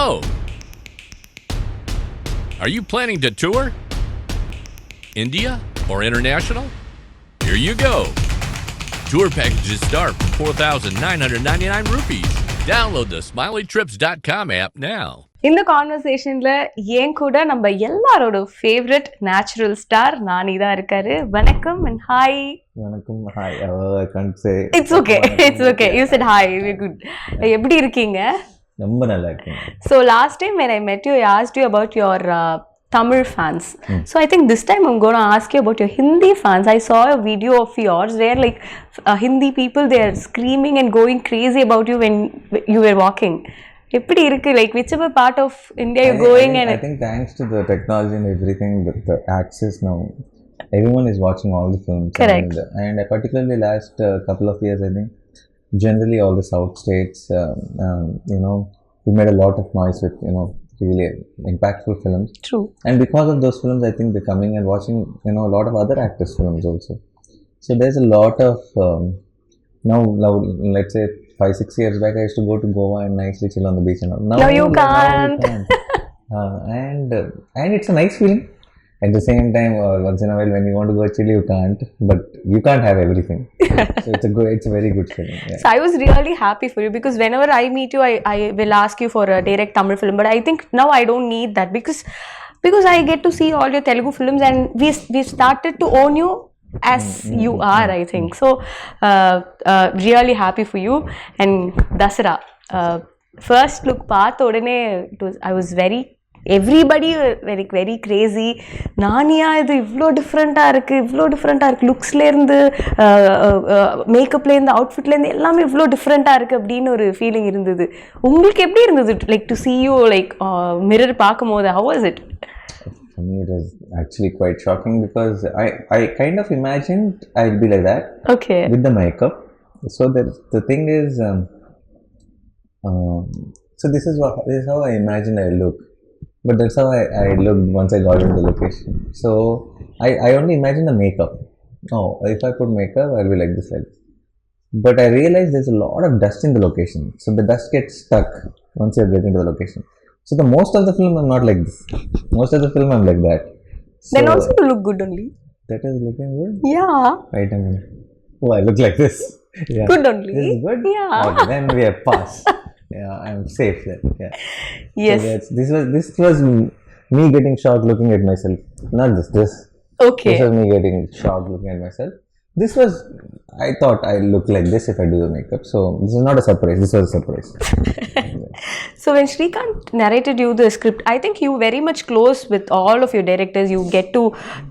So, are you planning to tour? India or international? Here you go. Tour packages start from 4,999 rupees. Download the smileytrips.com app now. இந்த கான்வர்சேஷன்ல ஏன் கூட நம்ம எல்லாரோட favourite natural star நானி தான் இருக்காரு. வணக்கம் and hi. வணக்கம், hi. I can't say. It's okay. It's okay. You said hi. We're good. எப்படி இருக்கீங்க? ரொம்ப நல்லா இருக்கேன். So last time when I met you, I asked you about your Tamil fans. So I think this time I'm going to ask you about your Hindi fans. I saw a video of yours where like Hindi people, they are screaming and going crazy about you when you were walking. எப்படி இருக்கு, like whichever part of India you're going? I think thanks to the technology and everything, the access now, everyone is watching all the films. Correct. And particularly last couple of years, I think generally all the south states, we made a lot of noise with really impactful films. True. And because of those films, I think they're coming and watching a lot of other actors' films also. So there's a lot of now let's say 5-6 years back, I used to go to Goa and nicely chill on the beach and all. Now you can't. And it's a nice feeling. At the same time, once in a while when you want to go chill, you can't. But you can't have everything. So it's a very good feeling. Yeah. So I was really happy for you because whenever I meet you, I will ask you for a direct Tamil film. But I think now I don't need that because I get to see all your Telugu films and we started to own you as you are, I think. So really happy for you. And Dasara, first look paatha odane I was everybody very crazy. Naniya இது இவ்ளோ டிஃபரெண்டா இருக்கு லுக்ஸ்ல இருந்து மேக்கப்ல இருந்து அவுட்ஃபிட்ல இருந்து எல்லாமே இவ்ளோ டிஃபரெண்டா இருக்கு அப்படின்னு ஒரு ஃபீலிங் இருந்தது. உங்களுக்கு எப்படி இருந்தது, like to see you like mirror பார்க்கும்போது? how was it? For me it was actually quite shocking because I kind of imagined I'd be like that. Okay. With the makeup. So the thing is so this is how I imagined I look. But that's how I looked once I got into the location. So I only imagined the makeup. Oh, if I put makeup, I'll be like this. But I realized there's a lot of dust in the location. So the dust gets stuck once you get into the location. So the most of the film I'm not like this. Most of the film I'm like that. So then also you look good only. That is looking good? Yeah. Wait a minute. Oh, I look like this. Yeah. Good only. This is good? Yeah. Okay, then we are passed. Yeah, I'm safe then. Yeah. Yes. So this was me getting shocked looking at myself. Not this. Okay. This was me getting shocked looking at myself. I thought I look like this if I do the makeup. So this is not a surprise. This was a surprise. So when Srikanth narrated you the script, I think you very much close with all of your directors. You get to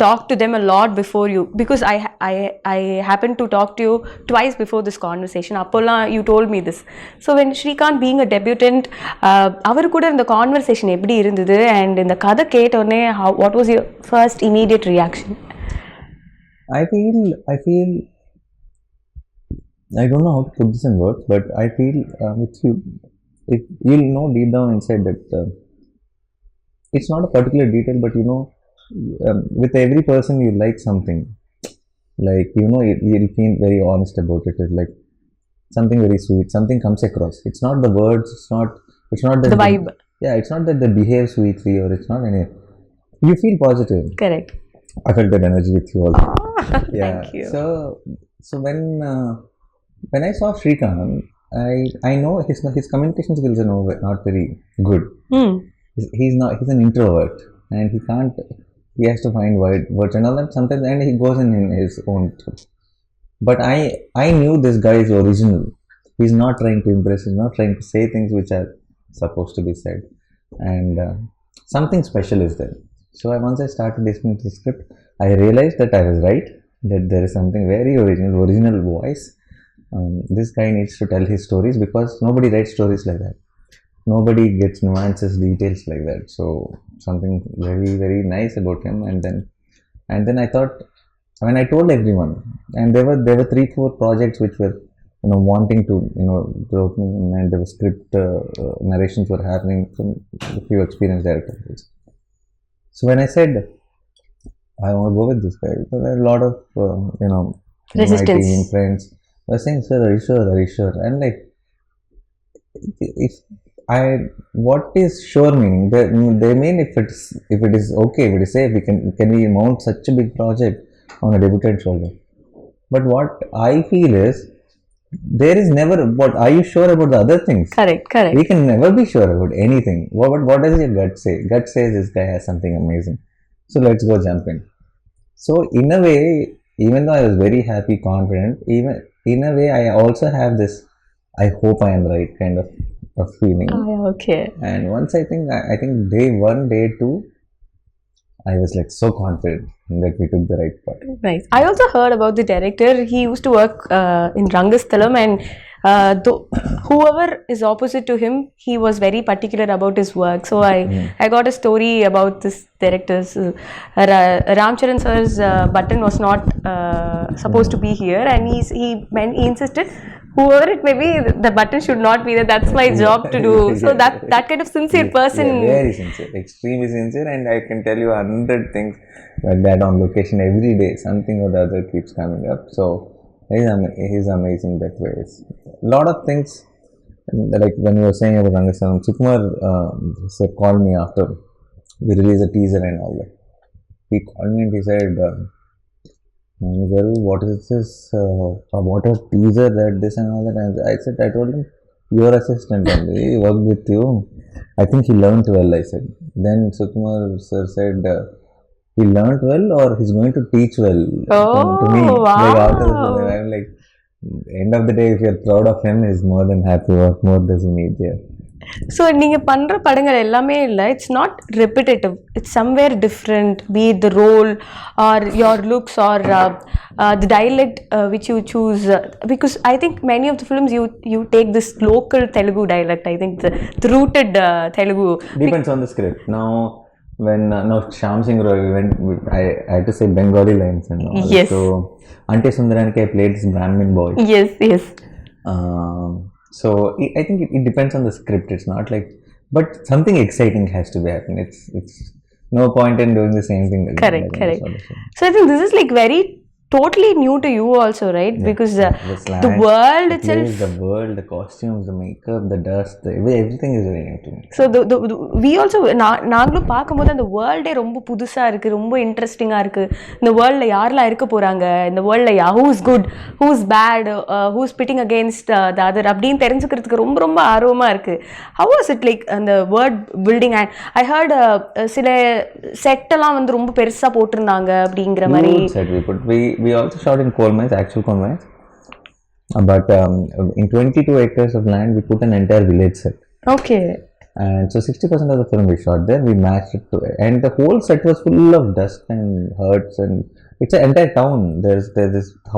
talk to them a lot before you, because I happened to talk to you twice before this conversation. Appolla, you told me this. So when Srikanth being a debutant, அவர் கூட இந்த conversation எப்படி இருந்தது? And இந்த கதை கேட்டோடனே what was your first immediate reaction? I feel I don't know how to put this in words, but I feel if you'll know deep down inside that it's not a particular detail, but with every person you like something, like you'll feel very honest about it. It's like something very sweet, something comes across. It's not the words, it's not that the vibe. It's not that they behave sweetly, or it's not any. You feel positive. Correct. I felt that energy with you also. Yeah. Thank you. So when I saw Srikanth, I know his communication skills are not very good. He's an introvert, and he has to find words and all that sometimes, and he goes in his own truth. But I knew this guy is original. He's not trying to impress, he's not trying to say things which are supposed to be said, and something special is there. So once I started listening to the script, I realized that I was right, that there is something very original voice. This guy needs to tell his stories, because nobody writes stories like that. Nobody gets nuances, details like that. So something very, very nice about him. And then I thought, when I told everyone, and there were 3-4 projects which were wanting to wrote me, and the script narrations were happening from a few experienced directors. So when I said I want to go with this guy, there were a lot of resistance. My team friends were saying, "Sir, are you sure? Are you sure?" And like, if what is sure meaning? They mean if it is okay, if it is safe, can we mount such a big project on a debutant shoulder? But what I feel is there is never. What are you sure about the other things? Correct. We can never be sure about anything. What does your gut say? Gut says this guy has something amazing, so let's go jump in. So in a way, even though I was very happy, confident, even in a way, I also have this I hope I am right kind of feeling. Okay. And once I think day 1, day 2, I was like so confident that we took the right part. Nice. I also heard about the director. He used to work in Rangasthalam, and whoever is opposite to him, he was very particular about his work. So I got a story about this director's Ramcharan sir's button was not supposed to be here, and he insisted whoever it may be, the button should not be there. That's my job to do. So that kind of sincere person. Yeah, very sincere, extremely sincere, and I can tell you 100 things like that on location every day. Something or the other keeps coming up. So he's amazing that way. A lot of things, like when you were saying about Rangasalam, Sukumar sir called me after we released a teaser and all that. He called me and he said, well, what is this? What a teaser that this and all that. And I told him, your assistant only, he worked with you. I think he learned well, I said. Then Sukumar sir said, he learned well or he's going to teach well to me. Wow. Like after the film, I'm like, end of the day, if you're proud of him, he's more than happy. What more does he need there? So நீங்க பண்ற படங்கள் எல்லாமே இல்ல, it's not repetitive, it's somewhere different, be it the role or your looks or the dialect which you choose, because I think many of the films you take this local Telugu dialect. I think the rooted Telugu depends on the script. Now when Shyam Singh Roy I had to say Bengali lines and all. Yes. So Ante Sundaraniki I played this Brahmin boy. Yes. So I think it depends on the script. It's not like, but something exciting has to be happening. It's no point in doing the same thing again. Correct. So I think this is like very totally new to you also, right? Yeah. Because the world itself, the world, the costumes, the makeup, the dust, everything is very new to me. So we also நாங்களும் பார்க்கும்போது அந்த வேர்ல்டே ரொம்ப புதுசா இருக்கு, ரொம்ப இன்ட்ரெஸ்டிங்கா இருக்கு. இந்த வேர்ல்ட்ல யாரெல்லாம் இருக்க போறாங்க, இந்த வேர்ல்ட்ல who is good, who is bad, who is pitting against the other அப்படின்னு தெரிஞ்சுக்கிறதுக்கு ரொம்ப ஆர்வமா இருக்கு. How was it like அந்த world building? And I heard சில செட் எல்லாம் வந்து ரொம்ப பெருசா போட்டிருந்தாங்க அப்படிங்கிற மாதிரி. We also shot in coal mines, actual coal mines. But in 22 acres of land, we put an entire village set. Okay. And so 60% of the film we shot there, we matched it to it. And the whole set was full of dust and huts, and it's an entire town. There's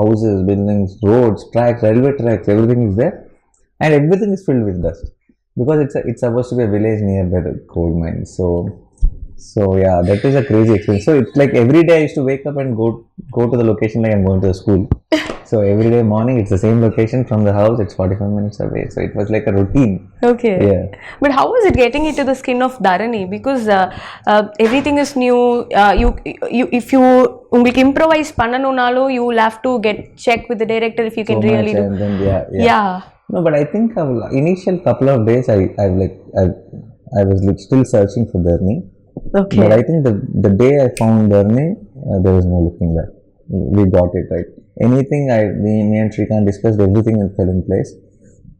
houses, buildings, roads, tracks, railway tracks, everything is there. And everything is filled with dust. Because it's supposed to be a village nearby the coal mines. So yeah, that is a crazy experience. So it's like every day I used to wake up and go to the location like I'm going to a school. So every day morning it's the same location from the house. It's 45 minutes away. So it was like a routine. Okay. Yeah. But how was it getting into the skin of Dharani? Because everything is new. You if you உங்களுக்கு improvise பண்ணனும்னாலோ you will have to check with the director if you can really do. And then, yeah. No, but I think initial couple of days I was like still searching for Dharani. Okay. But I think the day I found Dharani, there was no looking back. We got it right. Anything me and Shrikant discussed, everything fell in place,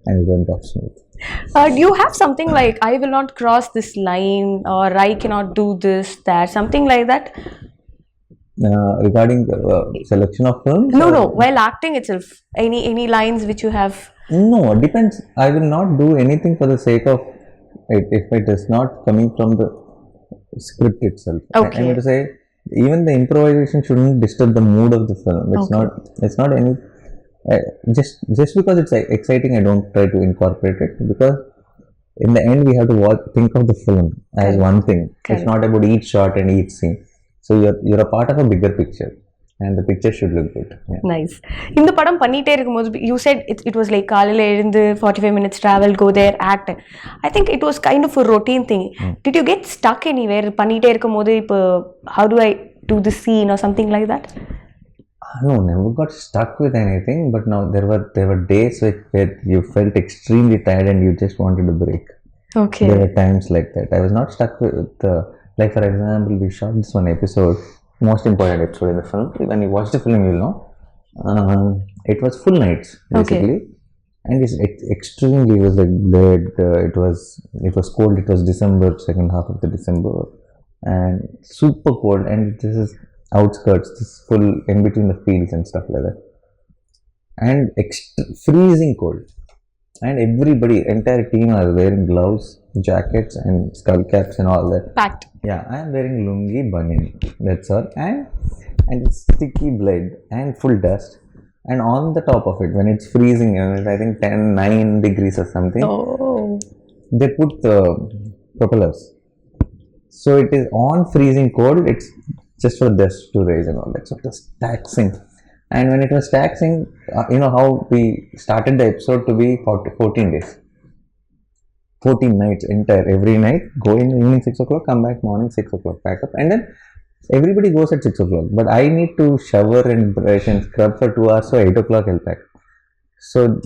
and it went off smooth. Do you have something like I will not cross this line or I cannot do this, that, something like that? Regarding selection of films? No. While acting itself, any lines which you have? No, it depends. I will not do anything for the sake of it if it is not coming from the script itself. Okay. I mean to say, even the improvisation shouldn't disturb the mood of the film. It's not any just because it's exciting, I don't try to incorporate it, because in the end we have to think of the film as one thing. It's not about each shot and each scene. So you're a part of a bigger picture, and the picture should look good. Yeah. Nice. இந்த படம் பண்ணிட்டே இருக்கும்போது you said it was like காலையில எழுந்து 45 minutes travel, go there, act. I think it was kind of a routine thing. Did you get stuck anywhere பண்ணிட்டே இருக்கும்போது இப்போ how do I do the scene or something like that? No, never got stuck with anything, but now there were days where you felt extremely tired and you just wanted a break. Okay. There were times like that. I was not stuck with like for example, we shot this one episode, most important episode in the film. When you watch the film, you'll know. It was full nights basically, and it extremely was like blood. It was cold. It was December, second half of the December, and super cold. And this is outskirts, this full in between the fields and stuff like that, and freezing cold. And everybody, entire team are wearing gloves, jackets, and skull caps and all that. Packed. Yeah, I am wearing lungi bunian. That's all, and it's sticky blood and full dust. And on the top of it, when it's freezing, and I think 9 degrees or something, they put the propellers. So it is on freezing cold. It's just for dust to raise and all that. So it was taxing. And when it was taxing, you know how we started the episode to be 14 days. 14 nights entire, every night, go in the evening 6 o'clock, come back morning 6 o'clock, pack up, and then everybody goes at 6 o'clock. But I need to shower and brush and scrub for 2 hours, so 8 o'clock I'll pack. So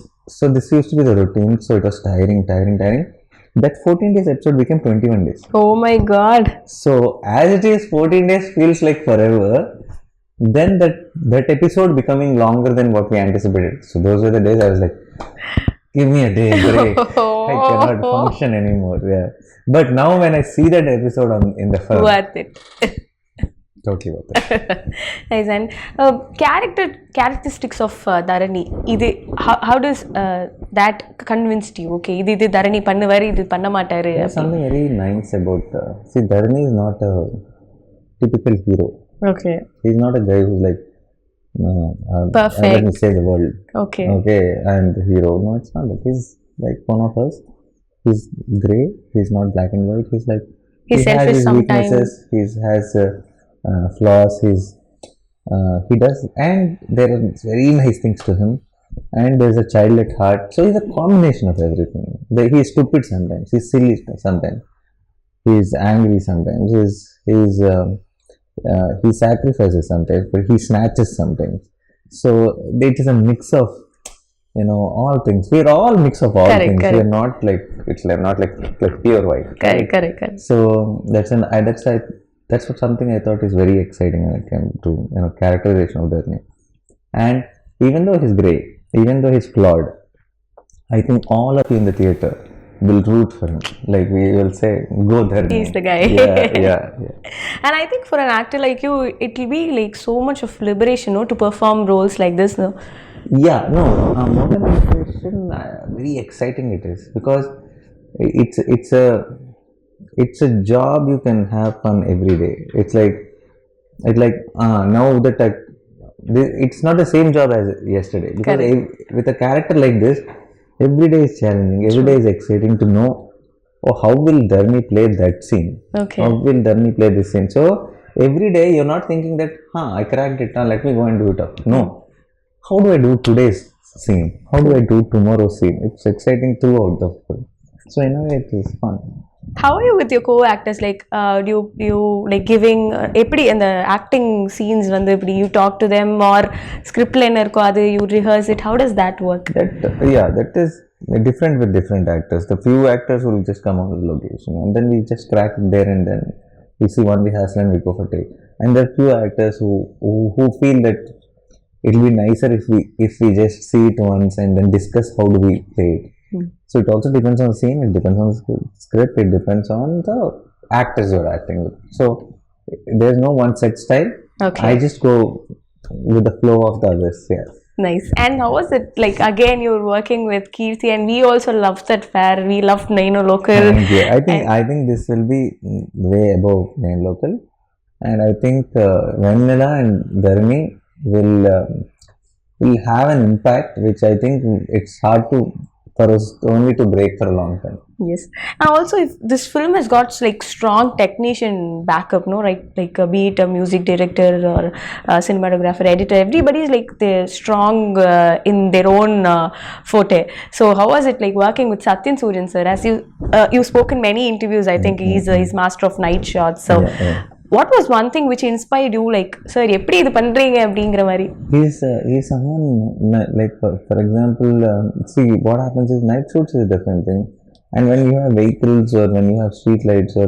this used to be the routine, so it was tiring. That 14 days episode became 21 days. Oh my god. So as it is, 14 days feels like forever. Then that episode becoming longer than what we anticipated. So those were the days I was like, give me a day break. I cannot function anymore. Yeah. But now when I see that episode in the film, worth it. Totally worth it. Nice. And characteristics of Dharani. How does that convinced you? Okay, idu Dharani pannuvaru, idu panna maataru. There's something very nice about. See, Dharani is not a typical hero. Okay. He's not a guy who's like, perfect. Let me save the world. Okay. Okay, I'm the hero. No, it's not. He's like one of us. He's grey. He's not black and white. He's like, he's he has his sometimes. weaknesses. He has flaws. He does, and there are very nice things to him. And there's a child at heart. So he's a combination of everything. He's stupid sometimes. He's silly sometimes. He's angry sometimes. He sacrifices sometimes, but he snatches sometimes. So it is a mix of, all things. We are all mix of all things. We are not like not like pure white. Correct. So that's what something I thought is very exciting when it came to characterization of Dharani. And even though he's grey, even though he's flawed, I think all of you in the theatre will root for him. Like we will say, go Dharani. He's the guy. Yeah. And I think for an actor like you, it will be like so much of liberation, to perform roles like this, no? Yeah, no. More than liberation, very exciting it is, because it's a job you can have fun every day. It's like now that it's not the same job as yesterday, because with a character like this, every day is challenging. Every day is exciting to know, how will Dharani play that scene? Okay. How will Dharani play this scene? So every day you're not thinking that, I cracked it, let me go and do it up. No. How do I do today's scene? How do I do tomorrow's scene? It's exciting throughout the film. So in a way it is fun. How are you with your co-actors? Like, do you like giving in the acting scenes when you talk to them, or script liner you rehearse it? How does that work? That is different with different actors. The few actors will just come on the location, and then we just crack it there and then. We see one rehearsal and we go for take. And there are few actors who feel that it will be nicer if we just see it once and then discuss how do we play it. So it also depends on the scene, it depends on the script, it depends on the actors you're acting with. So there's no one set style. Okay. I just go with the flow of the others. Yeah. Nice. And how was it? Like, again, you're working with Keerthy, and we also loved that fair. We loved Local. I think this will be way above Local, and I think Vanilla and Dharani will have an impact, which I think it's hard for us only to break for a long time. Yes. And also, if this film has got like strong technician backup, no, right? Like be it a music director or a cinematographer, editor, everybody is like they're strong in their own forte. So how was it like working with Satyan Suryan sir? As you spoke in many interviews, I think he's master of night shots. So what was one thing which inspired you, like, sir, eppadi idu pandreenga அப்படிங்கற மாதிரி? He's someone like for example, see what happens is night shoots is a different thing. And when you have vehicles or when you have street lights or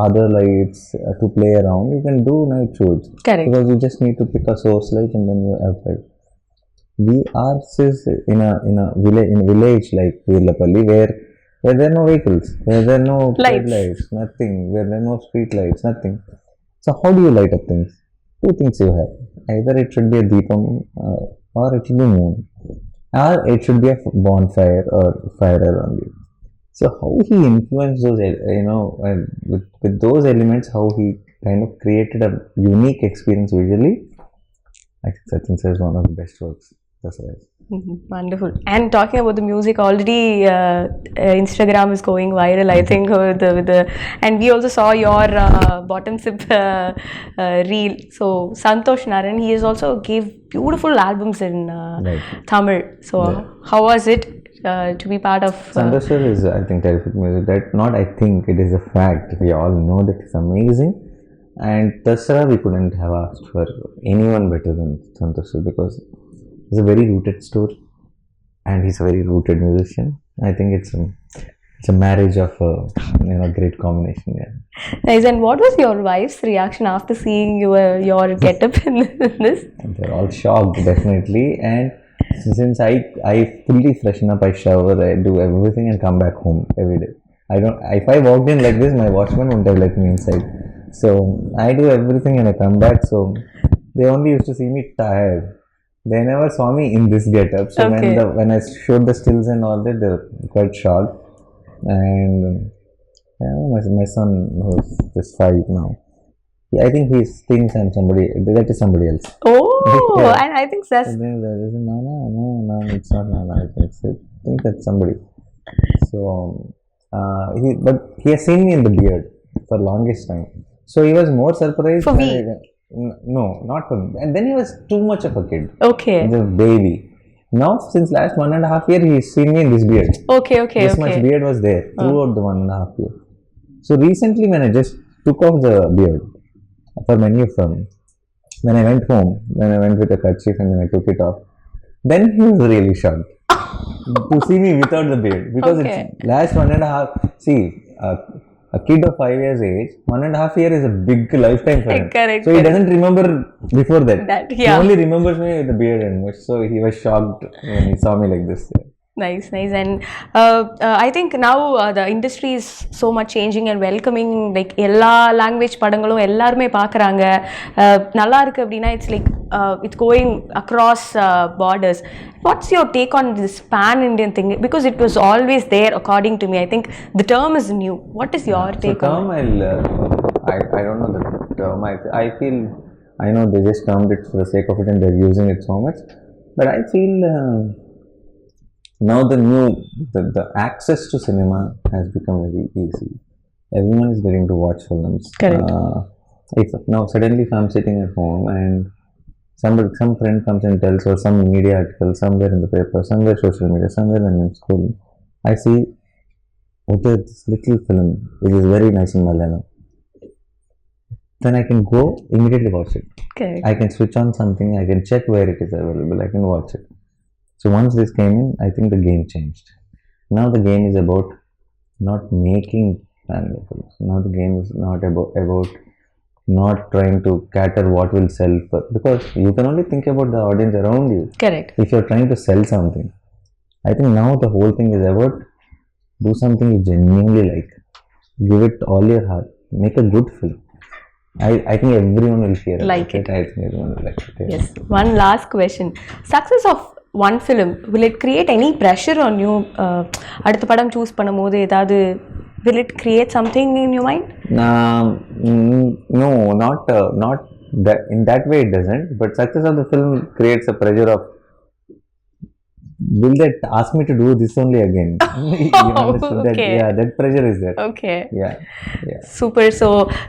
other lights to play around, you can do night shows. Correct. Because you just need to pick a source light and then you have light. We are in a village like Virlapalli where there are no vehicles, where there are no lights, nothing, where there are no street lights, nothing. So how do you light up things? Two things you have. Either it should be a deepam or it should be moon, or it should be a bonfire or fire around you. So how he influenced those, with those elements, how he kind of created a unique experience visually. I think Sachin Sir is one of the best works. That's right. Wonderful. And talking about the music, already Instagram is going viral, I think, with the and we also saw your bottom sip reel. So Santosh Naran, he has also gave beautiful albums in Tamil. So how was it to be part of? Santosh Sir is, I think, terrific music. That not I think, it is a fact. We all know that it's amazing. And Dasara, we couldn't have asked for anyone better than Santosh Sir, because he's a very rooted store and he's a very rooted musician. I think it's a marriage of a great combination. Yeah. Nice. And what was your wife's reaction after seeing your getup in this? They're all shocked, definitely. And since I fully freshen up, I shower, I do everything and come back home every day. If I walked in like this, my watchman wouldn't have let me inside. So I do everything and I come back. So they only used to see me tired. They never saw me in this getup. So when I showed the stills and all that, they were quite shocked. And my son, who's just 5 now, I think he thinks I'm somebody. That is somebody else. Oh, and I think that's. No, it's not Nana. I think that's somebody. So but he has seen me in the beard for longest time. So he was more surprised. For me? No, not for me. And then he was too much of a kid. Okay. The baby. Now, since last 1.5 years, he's seen me in this beard. Okay. This much beard was there throughout the 1.5 years. So recently, when I just took off the beard for many of them, when I went home, when I went with a kerchief and then I took it off, then he was really shocked to see me without the beard, because it's last 1.5. See. A kid of 5 years age, 1.5 years is a big lifetime for him. Correct. So he doesn't remember before that. He only remembers me with the beard and much. So he was shocked when he saw me like this. Nice. And I think now the industry is so much changing and welcoming. Like எல்லா language படங்களும் எல்லாருமே பார்க்குறாங்க. நல்லா இருக்கு அப்படின்னா it's like it's going across borders. What's your take on this pan-Indian thing? Because it was always there, according to me. I think the term is new. What is your take on it? I don't know the term. I feel, I know they just termed it for the sake of it and they're using it so much. But I feel now the access to cinema has become very easy. Everyone is getting to watch films. Correct. Now suddenly if I'm sitting at home and some friend comes and tells, or some media article somewhere in the paper, somewhere social media, somewhere when I'm in school, I see, okay, this little film which is very nice in Malayalam, then I can go immediately watch it. Correct. I can switch on something, I can check where it is available, I can watch it. So once this came in, I think the game changed. Now the game is about not making family films. Now the game is not about not trying to cater what will sell, because you can only think about the audience around you. Correct. If you're trying to sell something, I think now the whole thing is about do something you genuinely like, give it all your heart, make a good film. I think everyone will share like it. I think everyone will like it. Yes. One last question. Success of one film, will it create any pressure on you? அடுத்த படம் choose பண்ணும்போது ஏதாவது, will it create something in your mind? No, not that. In that way it doesn't. But success of the film creates a pressure of, will they ask me to do this only again? You understand that? Yeah, that pressure is there. Okay. Yeah. Super. So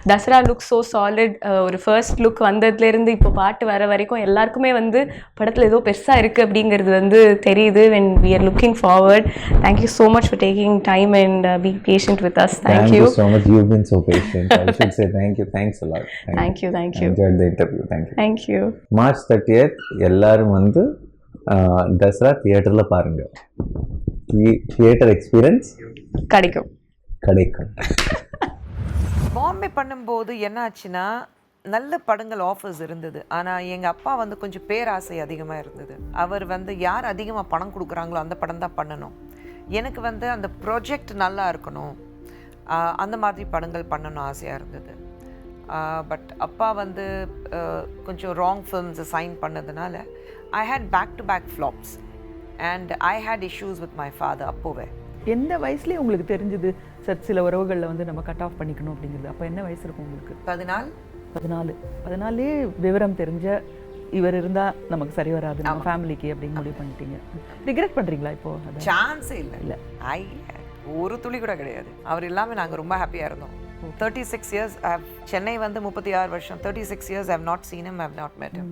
Dasara looks so solid. ஒரு first look வந்ததுல இருந்து இப்போ பாட்டு வர வரைக்கும் எல்லாருக்குமே வந்து படத்துல ஏதோ பெருசா இருக்கு அப்படிங்கிறது வந்து தெரியுது. When we are looking forward, thank you so much for taking time and being patient with us. Thank you so much. You've been so patient. I should say thank you. Thanks a lot. Thank you. I enjoyed the interview. Thank you. March 30th எல்லாரும் வந்து தசரா தியேட்டர்ல பாருங்க. Theatre experience கிடைக்கும். பாம்பே பண்ணும்போது என்ன ஆச்சுன்னா நல்ல படங்கள் ஆஃபர்ஸ் இருந்தது. ஆனால் எங்கள் அப்பா வந்து கொஞ்சம் பேராசை அதிகமாக இருந்தது. அவர் வந்து யார் அதிகமாக பணம் கொடுக்குறாங்களோ அந்த படம் தான் பண்ணணும். எனக்கு வந்து அந்த ப்ராஜெக்ட் நல்லா இருக்கணும், அந்த மாதிரி படங்கள் பண்ணணும் ஆசையாக இருந்தது. பட் அப்பா வந்து கொஞ்சம் ராங் ஃபில்ம்ஸை சைன் பண்ணதுனால I had back to back flops and I had issues with my father. அப்போவே எந்த வயசுலேயே உங்களுக்கு தெரிஞ்சது சார் சில உறவுகளில் வந்து நம்ம கட் ஆஃப் பண்ணிக்கணும் அப்படிங்கிறது? அப்போ என்ன வயசு இருக்கும் உங்களுக்கு? 14 விவரம் தெரிஞ்ச இவர் இருந்தால் நமக்கு சரி வராது நம்ம ஃபேமிலிக்கு அப்படின்னு முடிவு பண்ணிட்டீங்க. ரிக்ரெட் பண்ணுறீங்களா இப்போ? சான்ஸே இல்லை. ஒரு துளி கூட கிடையாது. அவர் இல்லாமல் நாங்கள் ரொம்ப ஹாப்பியாக இருந்தோம். 36 years, சென்னை வந்து 36 வருஷம், 36 years I have not seen him, I have not met him.